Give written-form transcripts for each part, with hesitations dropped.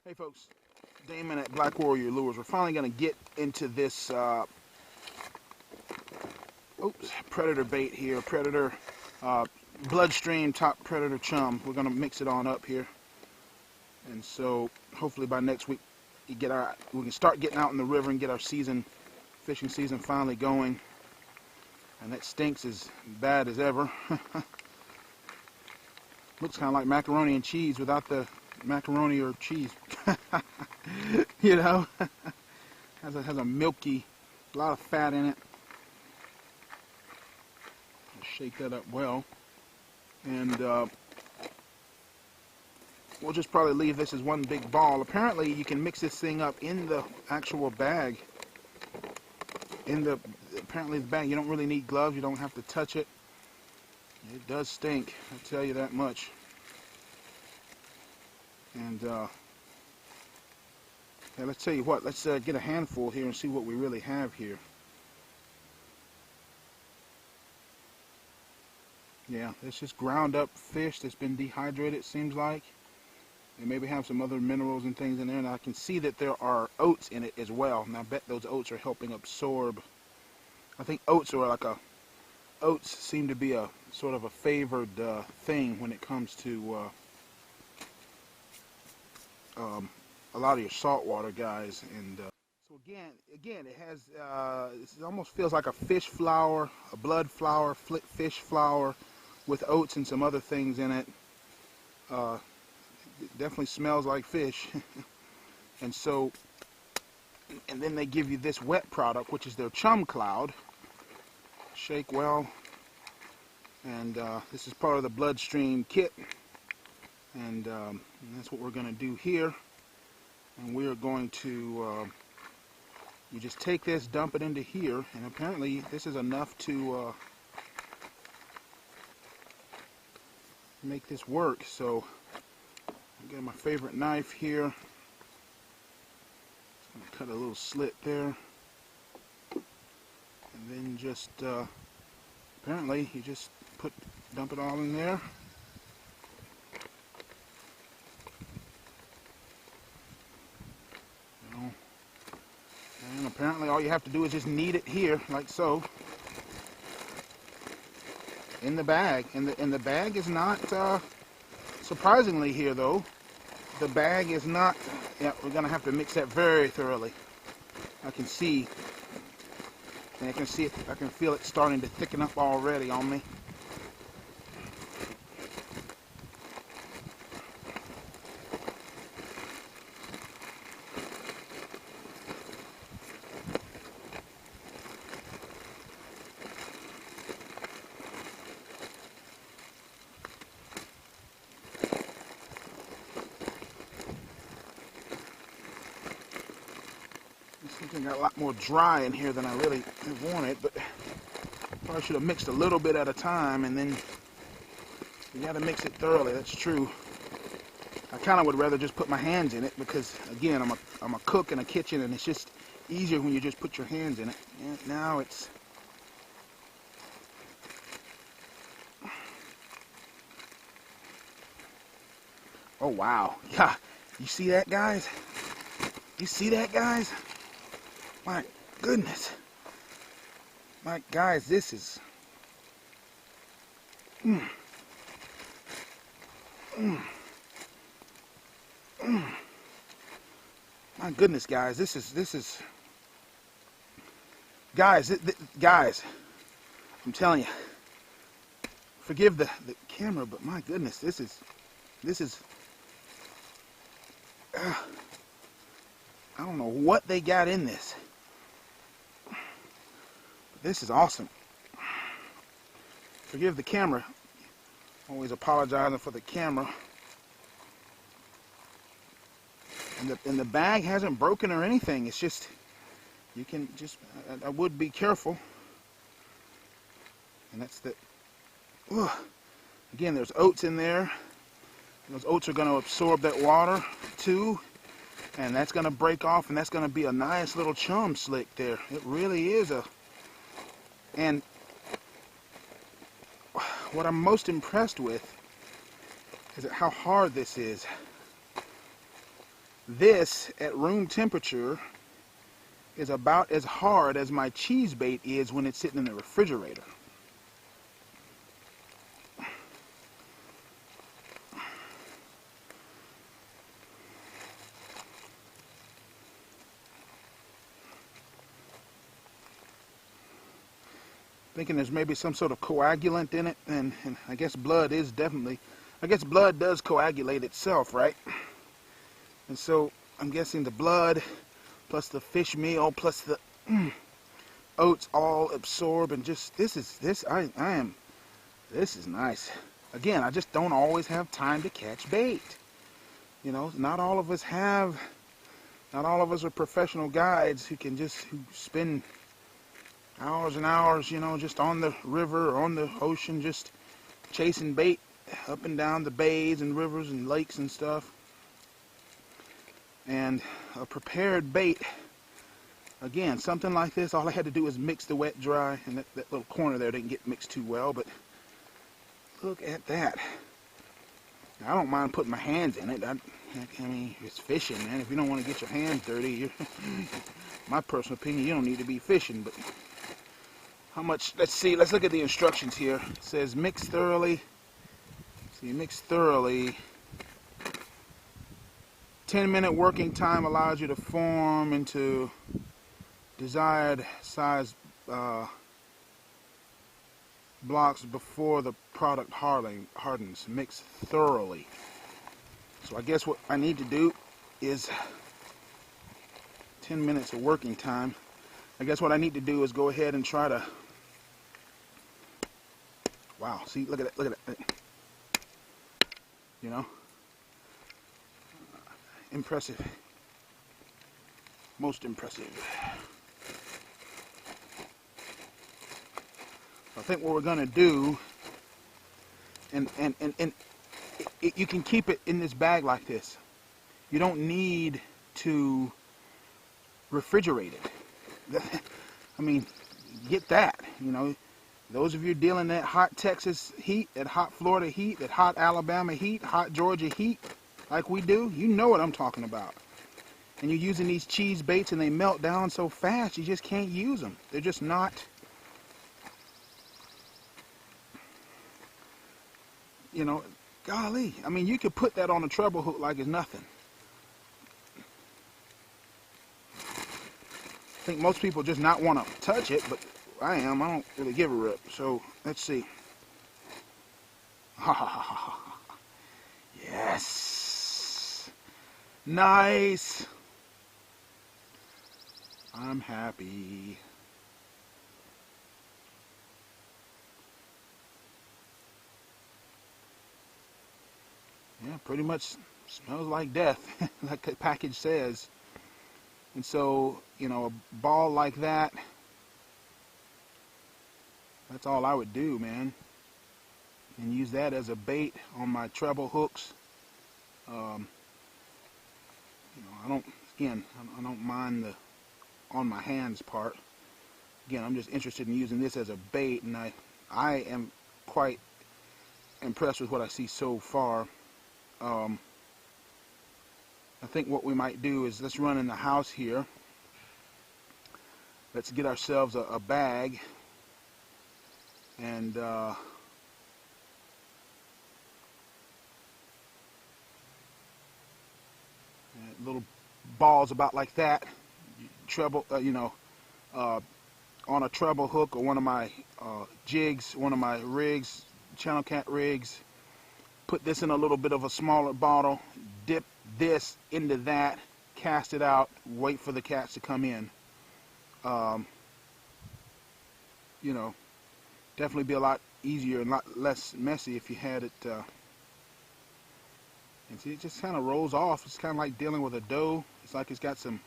Hey folks, Damon at Black Warrior Lures. We're finally going to get into this predator bait here, predator Bloodstream top predator chum. We're going to mix it on up here, and so hopefully by next week we can start getting out in the river and get our fishing season finally going. And that stinks as bad as ever. Looks kind of like macaroni and cheese without the macaroni or cheese. You know, has a milky, a lot of fat in it. Shake that up well, and we'll just probably leave this as one big ball. Apparently, you can mix this thing up in the actual bag. Apparently the bag, you don't really need gloves. You don't have to touch it. It does stink, I'll tell you that much. And yeah, let's tell you what, let's get a handful here and see what we really have here. Yeah, it's just ground up fish that's been dehydrated, it seems like. And maybe have some other minerals and things in there. And I can see that there are oats in it as well. And I bet those oats are helping absorb. I think oats seem to be a sort of a favored thing when it comes to a lot of your saltwater guys. And so again, it has it almost feels like a fish flour, a blood flour, fish flour with oats and some other things in it. It definitely smells like fish. And so, and then they give you this wet product, which is their chum cloud. Shake well. And this is part of the Bloodstream kit. And that's what we're going to do here. And we are going to, you just take this, dump it into here, and apparently this is enough to make this work. So I've got my favorite knife here. Just going to cut a little slit there. And then just, apparently you just dump it all in there. And apparently all you have to do is just knead it here, like so, in the bag. And the bag is not, surprisingly here though, the bag is not, yeah, we're going to have to mix that very thoroughly. I can see, and I can see it, I can feel it starting to thicken up already on me. Something got a lot more dry in here than I really wanted, but probably should have mixed a little bit at a time, and then you got to mix it thoroughly. That's true. I kind of would rather just put my hands in it because, again, I'm a cook in a kitchen, and it's just easier when you just put your hands in it. And now it's oh wow, yeah. You see that, guys? You see that, guys? My goodness. Guys, this is... My goodness, guys, this is... Guys, guys, I'm telling you, forgive the camera, but my goodness, this is... I don't know what they got in this. This is awesome. Forgive the camera. Always apologizing for the camera. And the bag hasn't broken or anything. It's just, you can just, I would be careful. And that's the, again, there's oats in there. Those oats are going to absorb that water too. And that's going to break off, and that's going to be a nice little chum slick there. It really is a... And what I'm most impressed with is how hard this is. This at room temperature is about as hard as my cheese bait is when it's sitting in the refrigerator. Thinking there's maybe some sort of coagulant in it, and I guess blood is definitely, I guess blood does coagulate itself, right? And so I'm guessing the blood plus the fish meal plus the oats all absorb, and just this is nice. Again, I just don't always have time to catch bait. You know, not all of us are professional guides who spend hours and hours, you know, just on the river or on the ocean, just chasing bait up and down the bays and rivers and lakes and stuff. And a prepared bait, again, something like this, all I had to do was mix the wet dry, and that little corner there didn't get mixed too well, but look at that. I don't mind putting my hands in it. I mean, it's fishing, man. If you don't want to get your hands dirty, my personal opinion, you don't need to be fishing. But how much? Let's see. Let's look at the instructions here. It says mix thoroughly. So you mix thoroughly. 10-minute working time allows you to form into desired size blocks before the product hardens. Mix thoroughly. So I guess what I need to do is 10 minutes of working time. I guess what I need to do is go ahead and try to, wow, see, look at it, look at it. You know, impressive, most impressive. I think what we're gonna do, and you can keep it in this bag like this. You don't need to refrigerate it. I mean, get that, you know. Those of you dealing that hot Texas heat, that hot Florida heat, that hot Alabama heat, hot Georgia heat, like we do, you know what I'm talking about. And you're using these cheese baits and they melt down so fast, you just can't use them. They're just not, you know, golly. I mean, you could put that on a treble hook like it's nothing. I think most people just not want to touch it, but I don't really give a rip. So let's see. Yes, nice. I'm happy. Yeah, pretty much smells like death, like the package says. And so, you know, a ball like that, that's all I would do, man. And use that as a bait on my treble hooks. You know, I don't mind the on my hands part. Again, I'm just interested in using this as a bait, and I am quite impressed with what I see so far. I think what we might do is let's run in the house here. Let's get ourselves a bag, and little balls about like that, treble, on a treble hook or one of my jigs, one of my rigs, channel cat rigs. Put this in a little bit of a smaller bottle, dip this into that, cast it out, wait for the cats to come in. You know, definitely be a lot easier and a lot less messy if you had it. And see, it just kind of rolls off. It's kind of like dealing with a dough. It's like it's got some,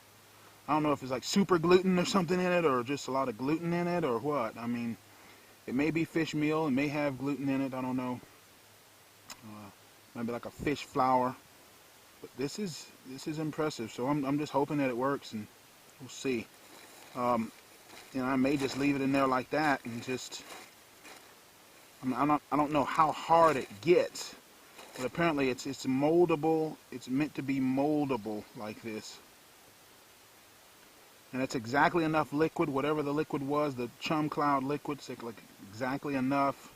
I don't know if it's like super gluten or something in it, or just a lot of gluten in it, or what. I mean, it may be fish meal. It may have gluten in it. I don't know. Maybe like a fish flour. But this is impressive. So I'm just hoping that it works, and we'll see. You know, I may just leave it in there like that, and just, I don't know how hard it gets. But apparently it's moldable. It's meant to be moldable like this. And it's exactly enough liquid, whatever the liquid was, the Chum Cloud liquid, it's like exactly enough.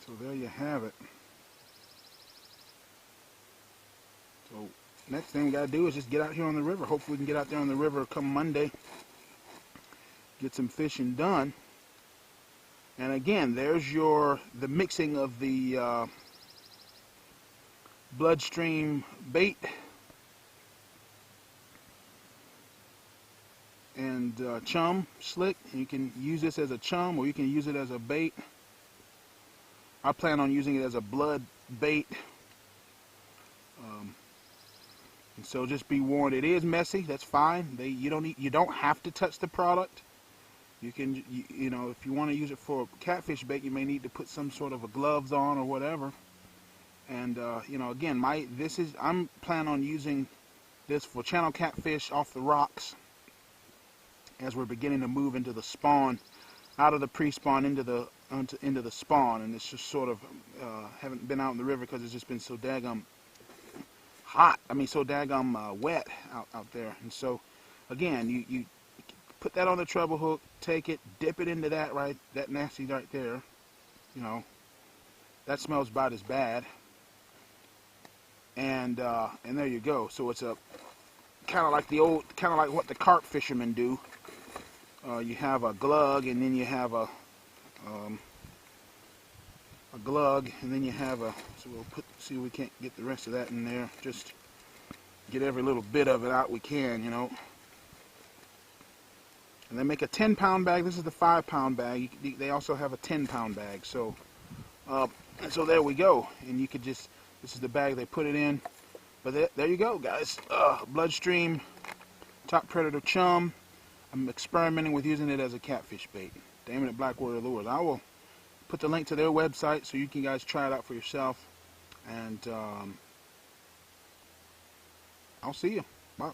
So there you have it. So next thing we got to do is just get out here on the river. Hopefully we can get out there on the river come Monday. Get some fishing done. And again, there's the mixing of the Bloodstream bait and Chum slick. You can use this as a chum or you can use it as a bait. I plan on using it as a blood bait. And so just be warned, it is messy. That's fine. You don't have to touch the product. You can, you know, if you want to use it for catfish bait, you may need to put some sort of a gloves on or whatever. And you know, again, I'm planning on using this for channel catfish off the rocks as we're beginning to move into the spawn, out of the pre-spawn into the spawn. And it's just sort of haven't been out in the river because it's just been so daggum hot. I mean, so daggum wet out there. And so, again, you put that on the treble hook, take it, dip it into that nasty right there. You know, that smells about as bad. And there you go. So it's a kind of like what the carp fishermen do. You have a glug, and then you have a glug, and then you have so we'll see if we can't get the rest of that in there. Just get every little bit of it out we can, you know. And they make a 10-pound bag. This is the 5-pound bag. They also have a 10-pound bag. So, and so there we go. And you could just, this is the bag they put it in. But there you go, guys. Bloodstream Top Predator Chum. I'm experimenting with using it as a catfish bait. Damon at Black Warrior Lures. I will put the link to their website so you can guys try it out for yourself. And I'll see you. Bye.